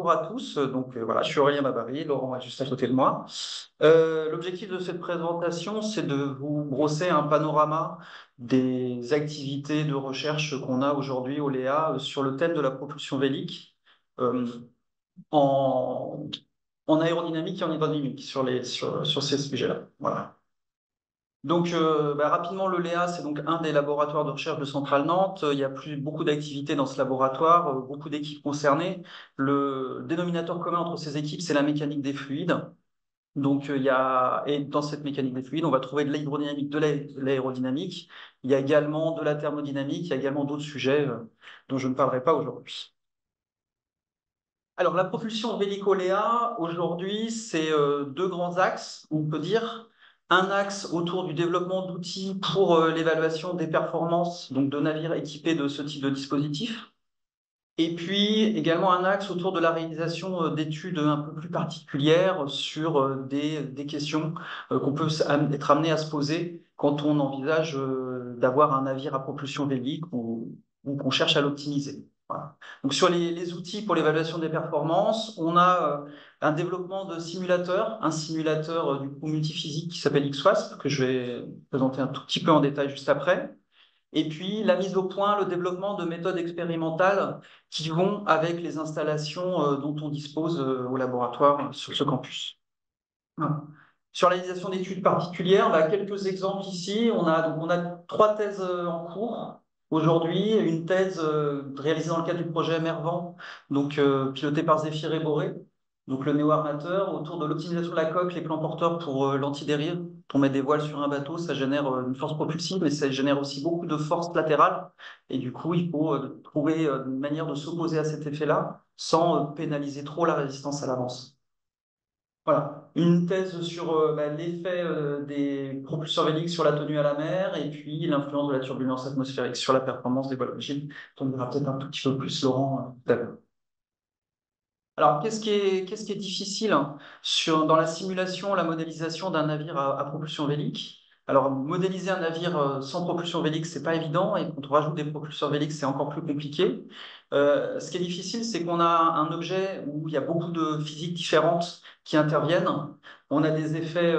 bonjour à tous. Voilà, je suis Aurélien Babary, Laurent est juste à côté de moi. L'objectif de cette présentation, c'est de vous brosser un panorama des activités de recherche qu'on a aujourd'hui au Léa sur le thème de la propulsion vélique euh, en, en aérodynamique et en hydrodynamique sur ces sujets-là. Voilà. Rapidement, le Léa, c'est donc un des laboratoires de recherche de Centrale Nantes. Il y a beaucoup d'activités dans ce laboratoire, beaucoup d'équipes concernées. Le dénominateur commun entre ces équipes, c'est la mécanique des fluides. Et dans cette mécanique des fluides, on va trouver de l'hydrodynamique, de l'aérodynamique. Il y a également de la thermodynamique, il y a également d'autres sujets dont je ne parlerai pas aujourd'hui. Alors, la propulsion vélico-Léa, aujourd'hui, c'est deux grands axes, on peut dire. Un axe autour du développement d'outils pour l'évaluation des performances donc de navires équipés de ce type de dispositif. Et puis également un axe autour de la réalisation d'études un peu plus particulières sur des questions qu'on peut être amené à se poser quand on envisage d'avoir un navire à propulsion vélique ou qu'on cherche à l'optimiser. Voilà. Donc sur les outils pour l'évaluation des performances, on a un développement de simulateurs, un simulateur du coup multiphysique qui s'appelle XWASP, que je vais présenter un tout petit peu en détail juste après. Et puis la mise au point, le développement de méthodes expérimentales qui vont avec les installations dont on dispose au laboratoire sur ce campus. Voilà. Sur la réalisation d'études particulières, là, quelques exemples ici. On a trois thèses en cours aujourd'hui. Une thèse réalisée dans le cadre du projet Mervent, piloté par Zéphyr et Boré, donc le néo-armateur, autour de l'optimisation de la coque, les plans porteurs pour l'antidérive. Quand on met des voiles sur un bateau, ça génère une force propulsive, mais ça génère aussi beaucoup de force latérale. Et du coup, il faut trouver une manière de s'opposer à cet effet-là sans pénaliser trop la résistance à l'avance. Voilà, une thèse sur l'effet des propulseurs véliques sur la tenue à la mer et puis l'influence de la turbulence atmosphérique sur la performance des voiles rigides. On verra peut-être un tout petit peu plus, Laurent, tout à l'heure. Alors, qu'est-ce qui est difficile hein, dans la simulation, la modélisation d'un navire à propulsion vélique? Alors, modéliser un navire sans propulsion vélique, c'est pas évident, et quand on rajoute des propulseurs véliques, c'est encore plus compliqué. Ce qui est difficile, c'est qu'on a un objet où il y a beaucoup de physiques différentes qui interviennent. On a des effets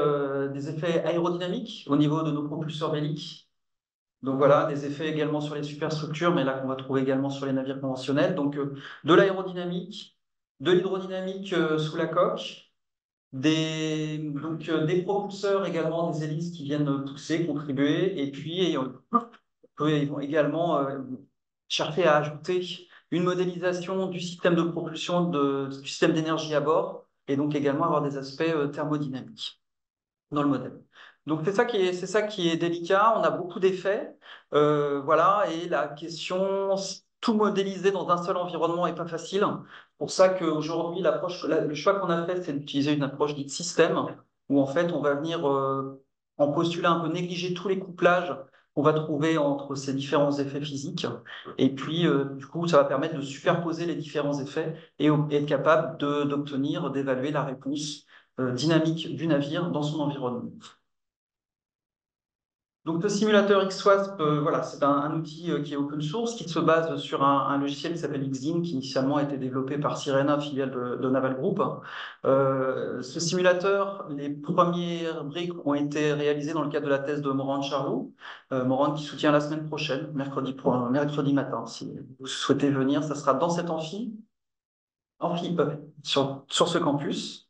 aérodynamiques au niveau de nos propulseurs véliques. Donc voilà, des effets également sur les superstructures, mais là qu'on va trouver également sur les navires conventionnels. De l'aérodynamique, de l'hydrodynamique sous la coque, des propulseurs également, des hélices qui viennent pousser, contribuer, et puis on peut également chercher à ajouter une modélisation du système de propulsion, du système d'énergie à bord, et donc également avoir des aspects thermodynamiques dans le modèle. Donc c'est ça qui est délicat, on a beaucoup d'effets, voilà, et la question, tout modéliser dans un seul environnement n'est pas facile. Pour ça qu'aujourd'hui, le choix qu'on a fait, c'est d'utiliser une approche dite système, où en fait on va venir en postulat un peu négliger tous les couplages qu'on va trouver entre ces différents effets physiques, et puis du coup ça va permettre de superposer les différents effets et être capable d'obtenir, d'évaluer la réponse dynamique du navire dans son environnement. Donc, le simulateur XWASP, voilà, c'est un outil qui est open source, qui se base sur un logiciel qui s'appelle XIM, qui initialement a été développé par Sirena, filiale de Naval Group. Ce simulateur, les premières briques ont été réalisées dans le cadre de la thèse de Morand Charlot. Morand qui soutient la semaine prochaine, mercredi matin. Si vous souhaitez venir, ça sera dans cet amphi sur ce campus.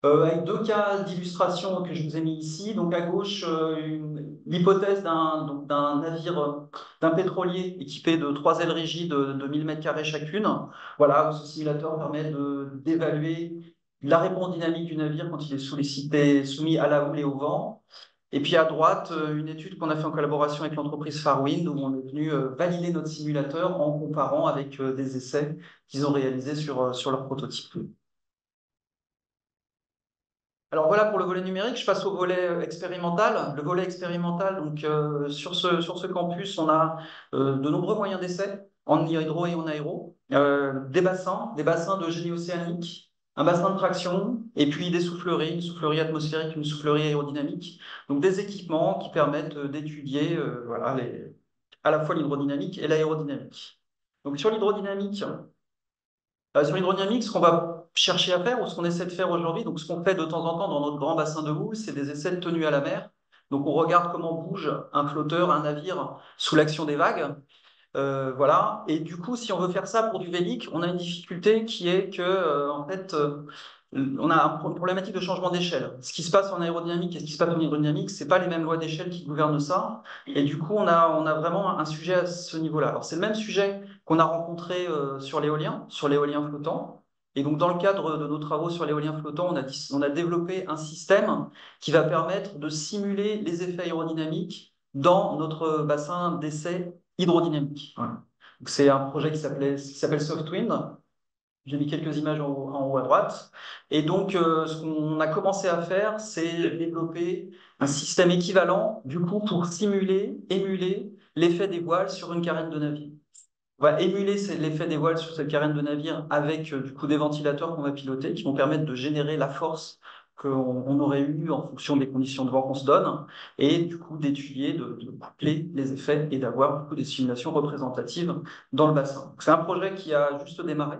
Avec deux cas d'illustration que je vous ai mis ici. Donc à gauche, l'hypothèse d'un navire, d'un pétrolier équipé de trois ailes rigides de 1000 m² chacune. Voilà, où ce simulateur permet d'évaluer la réponse dynamique du navire quand il est sollicité, soumis à la houle et au vent. Et puis à droite, une étude qu'on a fait en collaboration avec l'entreprise Farwind, où on est venu valider notre simulateur en comparant avec des essais qu'ils ont réalisés sur leur prototype. Alors voilà pour le volet numérique, je passe au volet expérimental. Le volet expérimental, sur ce campus, on a de nombreux moyens d'essai en hydro et en aéro, des bassins de génie océanique, un bassin de traction, et puis des souffleries, une soufflerie atmosphérique, une soufflerie aérodynamique. Donc des équipements qui permettent d'étudier voilà, à la fois l'hydrodynamique et l'aérodynamique. Donc sur l'hydrodynamique, ce qu'on va cherché à faire ou ce qu'on essaie de faire aujourd'hui. Donc, ce qu'on fait de temps en temps dans notre grand bassin de houle, c'est des essais de tenue à la mer. Donc, on regarde comment bouge un flotteur, un navire sous l'action des vagues. Voilà. Et du coup, si on veut faire ça pour du vélique, on a une difficulté qui est que, en fait, on a une problématique de changement d'échelle. Ce qui se passe en aérodynamique et ce qui se passe en hydrodynamique, c'est pas les mêmes lois d'échelle qui gouvernent ça. Et du coup, on a vraiment un sujet à ce niveau-là. Alors, c'est le même sujet qu'on a rencontré sur l'éolien flottant. Et donc, dans le cadre de nos travaux sur l'éolien flottant, on a développé un système qui va permettre de simuler les effets aérodynamiques dans notre bassin d'essai hydrodynamique. Voilà. Donc, c'est un projet qui s'appelle SoftWind. J'ai mis quelques images en haut à droite. Et donc, ce qu'on a commencé à faire, c'est développer un système équivalent, du coup, pour simuler, émuler l'effet des voiles sur une carène de navire. On va émuler l'effet des voiles sur cette carène de navire avec du coup des ventilateurs qu'on va piloter qui vont permettre de générer la force qu'on aurait eu en fonction des conditions de vent qu'on se donne et du coup d'étudier, de coupler les effets et d'avoir du coup des simulations représentatives dans le bassin. Donc, c'est un projet qui a juste démarré,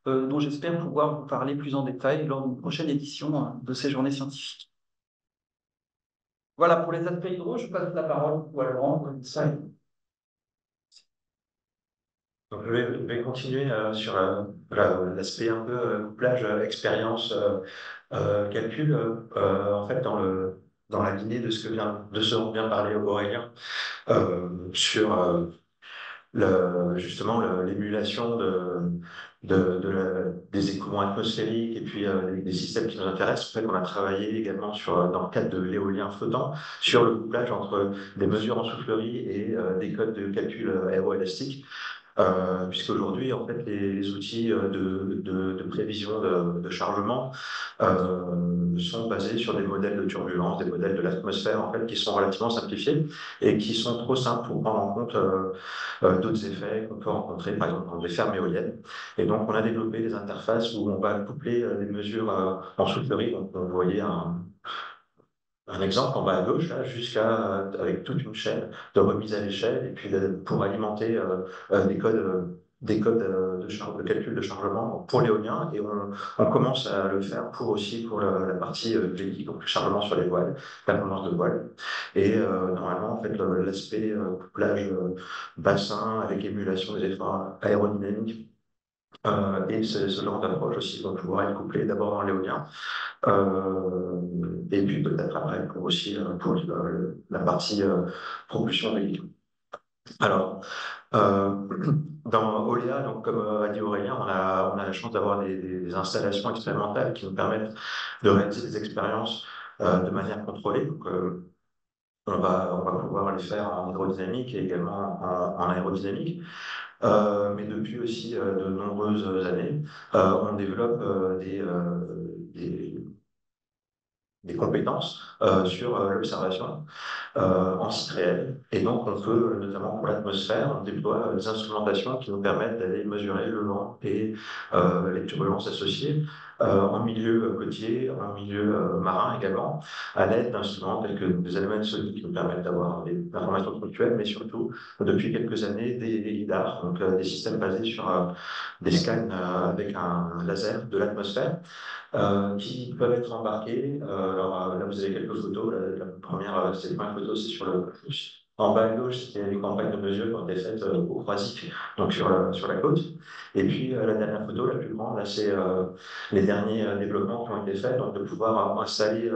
dont j'espère pouvoir vous parler plus en détail lors d'une prochaine édition de ces journées scientifiques. Voilà pour les aspects hydro, je passe la parole à Laurent pour ça. Donc, je vais continuer sur l'aspect un peu couplage, expérience, calcul. En fait, dans la lignée de ce dont vient de parler Aurélien, sur justement l'émulation des écoulements atmosphériques et puis des systèmes qui nous intéressent. En fait, on a travaillé également dans le cadre de l'éolien flottant sur le couplage entre des mesures en soufflerie et des codes de calcul aéroélastique. Puisqu'aujourd'hui, en fait, les outils de prévision de chargement sont basés sur des modèles de turbulence, des modèles de l'atmosphère, en fait, qui sont relativement simplifiés et qui sont trop simples pour prendre en compte d'autres effets qu'on peut rencontrer, par exemple, dans des fermes éoliennes. Et donc, on a développé des interfaces où on va coupler des mesures en soufflerie. Donc, vous voyez un exemple en bas à gauche, là, avec toute une chaîne de remise à l'échelle, et puis pour alimenter des codes de calcul de chargement pour l'éolien, et on commence à le faire aussi pour la partie vélique, donc le chargement sur les voiles, la tendance de voile. Et normalement, en fait, l'aspect couplage bassin avec émulation des efforts aérodynamiques, et ce genre d'approche aussi va pouvoir être couplé d'abord dans l'éolien, et puis peut-être après pour la partie propulsion véhicule. Alors, euh, dans Oléa, donc comme a dit Aurélien, on a la chance d'avoir des installations expérimentales qui nous permettent de réaliser des expériences de manière contrôlée. Donc, on va pouvoir les faire en hydrodynamique et également en aérodynamique. Mais depuis aussi de nombreuses années, on développe des compétences sur l'observation en site réel. Et donc, on peut, notamment pour l'atmosphère, on déploie des instrumentations qui nous permettent d'aller mesurer le vent et les turbulences associées en milieu côtier, en milieu marin également, à l'aide d'instruments tels que des éléments solides qui nous permettent d'avoir des informations ponctuelles, mais surtout, depuis quelques années, des lidars, donc des systèmes basés sur des scans avec un laser de l'atmosphère qui peuvent être embarqués. Alors là, vous avez quelques photos. Ces premières photos, c'est sur le. En bas à gauche, c'était les campagnes de mesure qui ont été faites au Croisic, donc sur la côte. Et puis la dernière photo, la plus grande, là, c'est les derniers développements qui ont été faits, donc de pouvoir installer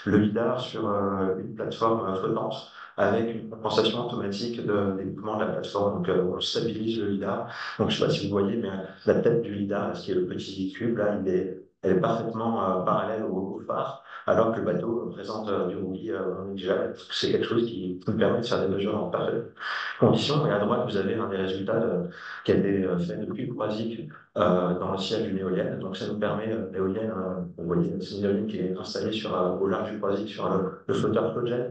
le lidar sur une plateforme flottante avec une compensation automatique des mouvements de la plateforme. Donc on stabilise le lidar. Donc je ne sais pas si vous voyez, mais la tête du lidar, ce qui est le petit cube, là, elle est parfaitement parallèle au phare, alors que le bateau présente du roulis non négligeable. C'est quelque chose qui nous permet de faire des mesures en parfaites conditions. Et à droite, vous avez un des résultats qui a été fait depuis le Croisic dans le siège d'une éolienne. Donc ça nous permet, l'éolienne, vous voyez, c'est une éolienne qui est installée au large du Croisic sur le flotteur Flojet.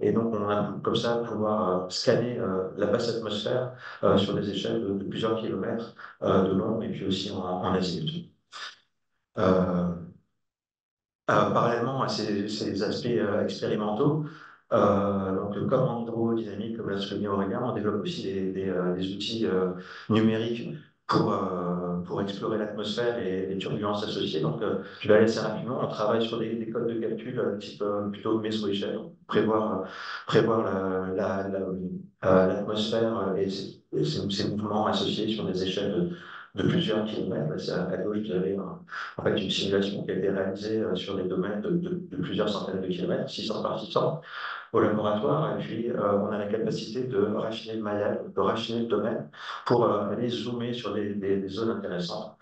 Et donc, on a comme ça pouvoir scanner la basse atmosphère sur des échelles de plusieurs kilomètres de long, et puis aussi en azimut. Euh, Parallèlement à ces aspects expérimentaux, donc, comme en hydrodynamique, comme l'a souligné Aurélien, on développe aussi des outils numériques pour explorer l'atmosphère et les turbulences associées. Donc, je vais aller assez rapidement. On travaille sur des codes de calcul type plutôt méso-échelle, prévoir l'atmosphère et ses mouvements associés sur des échelles de plusieurs kilomètres. À gauche, vous avez en fait une simulation qui a été réalisée sur des domaines de plusieurs centaines de kilomètres, 600 par 600 au laboratoire, et puis on a la capacité de raffiner le maillage, de raffiner le domaine pour aller zoomer sur des zones intéressantes.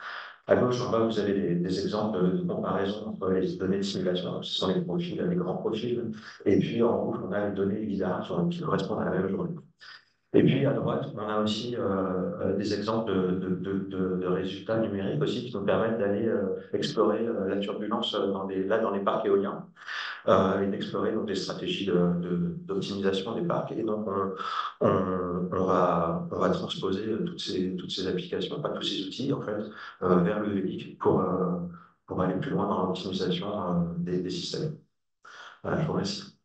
À gauche, en bas, vous avez des exemples de comparaison entre les données de simulation. Donc, ce sont les profils, les grands profils. Et puis, en rouge, on a les données bizarres qui correspondent à la même journée. Et puis, à droite, on a aussi des exemples de résultats numériques aussi qui nous permettent d'aller explorer la turbulence dans les parcs éoliens et d'explorer donc, des stratégies d'optimisation des parcs. Et donc, on va transposer toutes ces applications, pas tous ces outils, en fait, vers le VLIC pour aller plus loin dans l'optimisation des systèmes. Voilà, je vous remercie.